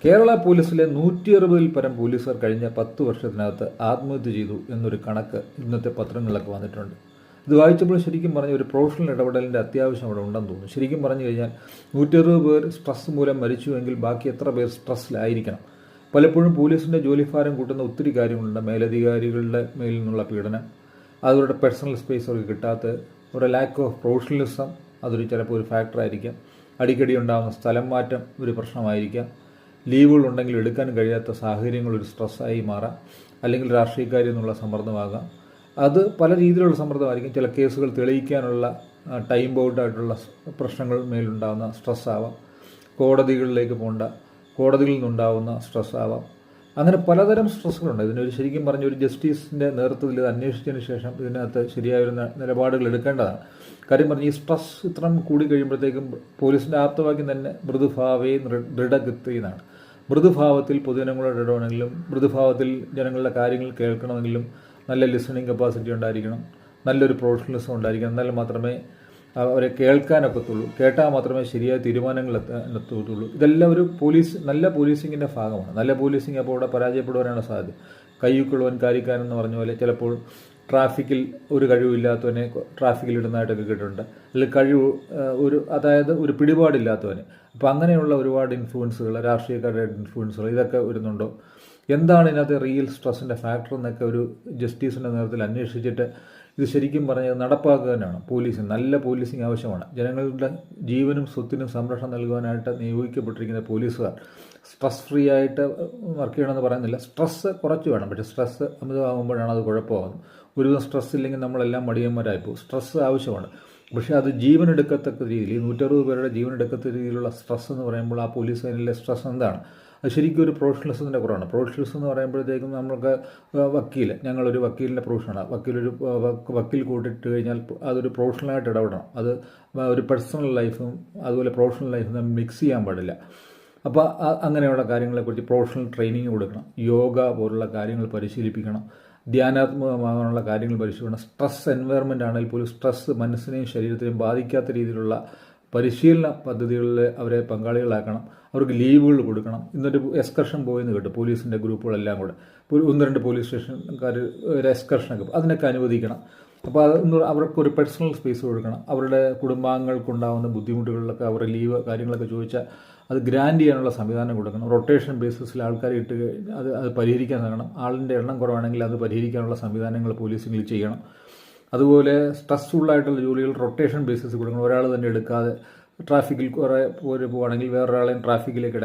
കേരള പോലീസിലെ 160-ൽ പരം പോലീസുകാർ കഴിഞ്ഞ 10 വർഷത്തിനകത്ത് ആത്മഹത്യ ചെയ്തു എന്നൊരു കണക്ക് ഇന്നത്തെ പത്രങ്ങളിലൊക്കെ വന്നിട്ടുണ്ട്. ഇത് വായിച്ചപ്പോൾ ശരിക്കും പറഞ്ഞ ഒരു പ്രൊഫഷണൽ ഇടപെടലിൻ്റെ അത്യാവശ്യം അവിടെ ഉണ്ടെന്ന് തോന്നുന്നു. ശരിക്കും പറഞ്ഞു കഴിഞ്ഞാൽ 160 പേർ സ്ട്രെസ് മൂലം മരിച്ചുവെങ്കിൽ ബാക്കി എത്ര പേർ സ്ട്രെസ്സിലായിരിക്കണം? പലപ്പോഴും പോലീസിൻ്റെ ജോലിഭാരം കൂട്ടുന്ന ഒത്തിരി കാര്യങ്ങളുണ്ട്. മേലധികാരികളുടെ മേലിൽ നിന്നുള്ള പീഡനം, അവരുടെ പേഴ്സണൽ സ്പേസ് അവർക്ക് കിട്ടാത്ത ഒരു ലാക്ക് ഓഫ് പ്രൊഫഷണലിസം, അതൊരു ചിലപ്പോൾ ഒരു ഫാക്ടറായിരിക്കാം. അടിക്കടി ഉണ്ടാകുന്ന സ്ഥലം മാറ്റം ഒരു പ്രശ്നമായിരിക്കാം. ലീവുകളുണ്ടെങ്കിൽ എടുക്കാൻ കഴിയാത്ത സാഹചര്യങ്ങൾ ഒരു സ്ട്രെസ്സായി മാറാം. അല്ലെങ്കിൽ രാഷ്ട്രീയക്കാരിൽ നിന്നുള്ള സമ്മർദ്ദമാകാം. അത് പല രീതിയിലുള്ള സമ്മർദ്ദമായിരിക്കും. ചില കേസുകൾ തെളിയിക്കാനുള്ള ടൈം ബൗണ്ടായിട്ടുള്ള പ്രശ്നങ്ങൾ മേലുണ്ടാകുന്ന സ്ട്രെസ്സാവാം. കോടതികളിലേക്ക് പോകേണ്ട, കോടതികളിൽ നിന്നുണ്ടാകുന്ന സ്ട്രെസ്സാവാം. അങ്ങനെ പലതരം സ്ട്രെസ്സുകളുണ്ട്. ഇതിനൊരു ശരിക്കും പറഞ്ഞ ഒരു ജസ്റ്റിസിൻ്റെ നേതൃത്വത്തിൽ ഇത് അന്വേഷിച്ചതിന് ശേഷം ഇതിനകത്ത് ശരിയായൊരു നിലപാടുകൾ എടുക്കേണ്ടതാണ്. കാര്യം പറഞ്ഞ് ഈ സ്ട്രെസ് ഇത്രം കൂടി കഴിയുമ്പോഴത്തേക്കും പോലീസിൻ്റെ ആപ്തവാക്യം തന്നെ മൃദുഭാവേ ദൃഢഗതി എന്നാണ്. മൃദുഭാവത്തിൽ പൊതുജനങ്ങളോട് ഇടപെടണമെങ്കിലും, മൃദുഭാവത്തിൽ ജനങ്ങളുടെ കാര്യങ്ങൾ കേൾക്കണമെങ്കിലും നല്ല ലിസണിങ് കപ്പാസിറ്റി ഉണ്ടായിരിക്കണം, നല്ലൊരു പ്രൊഫഷണലിസം ഉണ്ടായിരിക്കണം. എന്നാൽ മാത്രമേ അവരെ കേൾക്കാനൊക്കത്തുള്ളൂ. കേട്ടാൽ മാത്രമേ ശരിയായ തീരുമാനങ്ങൾ എത്തത്തുള്ളൂ. ഇതെല്ലാം ഒരു നല്ല പോലീസിങ്ങിൻ്റെ ഭാഗമാണ്. നല്ല പോലീസിങ് അപ്പോൾ ഇവിടെ പരാജയപ്പെടുവാനാണ് സാധ്യത. കയ്യൂക്കുള്ളവൻ കാര്യക്കാരൻ എന്ന് പറഞ്ഞ പോലെ ചിലപ്പോൾ ട്രാഫിക്കിൽ ഒരു കഴിവില്ലാത്തവനെ ട്രാഫിക്കിൽ ഇടുന്നതായിട്ടൊക്കെ കേട്ടിട്ടുണ്ട്. അല്ലെങ്കിൽ അതായത് ഒരു പിടിപാടില്ലാത്തവന്. അപ്പോൾ അങ്ങനെയുള്ള ഒരുപാട് ഇൻഫ്ലുവൻസുകൾ, രാഷ്ട്രീയക്കാരുടെ ഇൻഫ്ലുവൻസുകൾ, ഇതൊക്കെ വരുന്നുണ്ടോ? എന്താണ് ഇതിനകത്ത് റിയൽ സ്ട്രെസ്സിൻ്റെ ഫാക്ടർ എന്നൊക്കെ ഒരു ജസ്റ്റിസിൻ്റെ നേതൃത്വത്തിൽ അന്വേഷിച്ചിട്ട് ഇത് ശരിക്കും പറഞ്ഞത് നടപ്പാക്കാനാണ് പോലീസിങ്. നല്ല പോലീസിങ് ആവശ്യമാണ്. ജനങ്ങളുടെ ജീവനും സ്വത്തിനും സംരക്ഷണം നൽകുവാനായിട്ട് നിയോഗിക്കപ്പെട്ടിരിക്കുന്ന പോലീസുകാർ സ്ട്രെസ് ഫ്രീ ആയിട്ട് വർക്ക് ചെയ്യണമെന്ന് പറയുന്നില്ല. സ്ട്രെസ്സ് കുറച്ച് വേണം. പക്ഷേ സ്ട്രെസ്സ് അമിതമാകുമ്പോഴാണ് അത് കുഴപ്പമാകുന്നത്. ഒരുവിധം സ്ട്രെസ് ഇല്ലെങ്കിൽ നമ്മളെല്ലാം മടിയന്മാരായിപ്പോൾ. സ്ട്രെസ്സ് ആവശ്യമാണ്. പക്ഷേ അത് ജീവനെടുക്കത്തക്ക രീതിയിൽ, ഈ 160 പേരുടെ ജീവനെടുക്കത്തക്ക രീതിയിലുള്ള സ്ട്രെസ് എന്ന് പറയുമ്പോൾ ആ പോലീസ് സേനയിലെ സ്ട്രെസ് എന്താണ്? അത് ശരിക്കും ഒരു പ്രൊഫഷണലിസത്തിൻ്റെ കുറവാണ്. പ്രൊഫഷണലിസം എന്ന് പറയുമ്പോഴത്തേക്കും നമ്മൾക്ക് ഞങ്ങളൊരു വക്കീലിൻ്റെ പ്രൊഫഷനാണ്. വക്കീൽ കൂട്ടിട്ട് കഴിഞ്ഞാൽ അതൊരു പ്രൊഫഷണലായിട്ട് ഇടപെടണം. അത് ഒരു പേഴ്സണൽ ലൈഫും അതുപോലെ പ്രൊഫഷണൽ ലൈഫും നമ്മൾ മിക്സ് ചെയ്യാൻ പാടില്ല. അപ്പോൾ അങ്ങനെയുള്ള കാര്യങ്ങളെക്കുറിച്ച് പ്രൊഫഷണൽ ട്രെയിനിങ് കൊടുക്കണം. യോഗ പോലുള്ള കാര്യങ്ങൾ പരിശീലിപ്പിക്കണം. ധ്യാനാത്മകമാകാനുള്ള കാര്യങ്ങൾ പരിശീലിക്കണം. സ്ട്രെസ് എൻവയറമെൻ്റ് ആണെങ്കിൽ പോലും സ്ട്രെസ് മനസ്സിനെയും ശരീരത്തെയും ബാധിക്കാത്ത രീതിയിലുള്ള പരിശീലന പദ്ധതികളിൽ അവരെ പങ്കാളികളാക്കണം. അവർക്ക് ലീവുകൾ കൊടുക്കണം. ഇന്നൊരു എക്സ്കർഷൻ പോയെന്ന് കേട്ടു, പോലീസിൻ്റെ ഗ്രൂപ്പുകളെല്ലാം കൂടെ 1-2 പോലീസ് സ്റ്റേഷൻകാർ ഒരു എക്സ്കർഷനൊക്കെ അതിനൊക്കെ അനുവദിക്കണം. അപ്പോൾ അവർക്കൊരു പേഴ്സണൽ സ്പേസ് കൊടുക്കണം. അവരുടെ കുടുംബാംഗങ്ങൾക്കുണ്ടാകുന്ന ബുദ്ധിമുട്ടുകളിലൊക്കെ അവരുടെ ലീവ് കാര്യങ്ങളൊക്കെ ചോദിച്ചാൽ അത് ഗ്രാൻഡ് ചെയ്യാനുള്ള സംവിധാനം കൊടുക്കണം. റൊട്ടേഷൻ ബേസിസിൽ ആൾക്കാരെ ഇട്ട് അത് പരിഹരിക്കാൻ നൽകണം. ആളിൻ്റെ എണ്ണം കുറവാണെങ്കിൽ അത് പരിഹരിക്കാനുള്ള സംവിധാനങ്ങൾ പോലീസിൽ ചെയ്യണം. അതുപോലെ സ്ട്രെസ്ഫുള്ളായിട്ടുള്ള ജോലികൾ റൊട്ടേഷൻ ബേസിസ് കൊടുക്കണം. ഒരാൾ തന്നെ എടുക്കാതെ ട്രാഫിക്കിൽ കുറേ പോവുകയാണെങ്കിൽ വേറൊരാളെയും ട്രാഫിക്കിലേക്ക്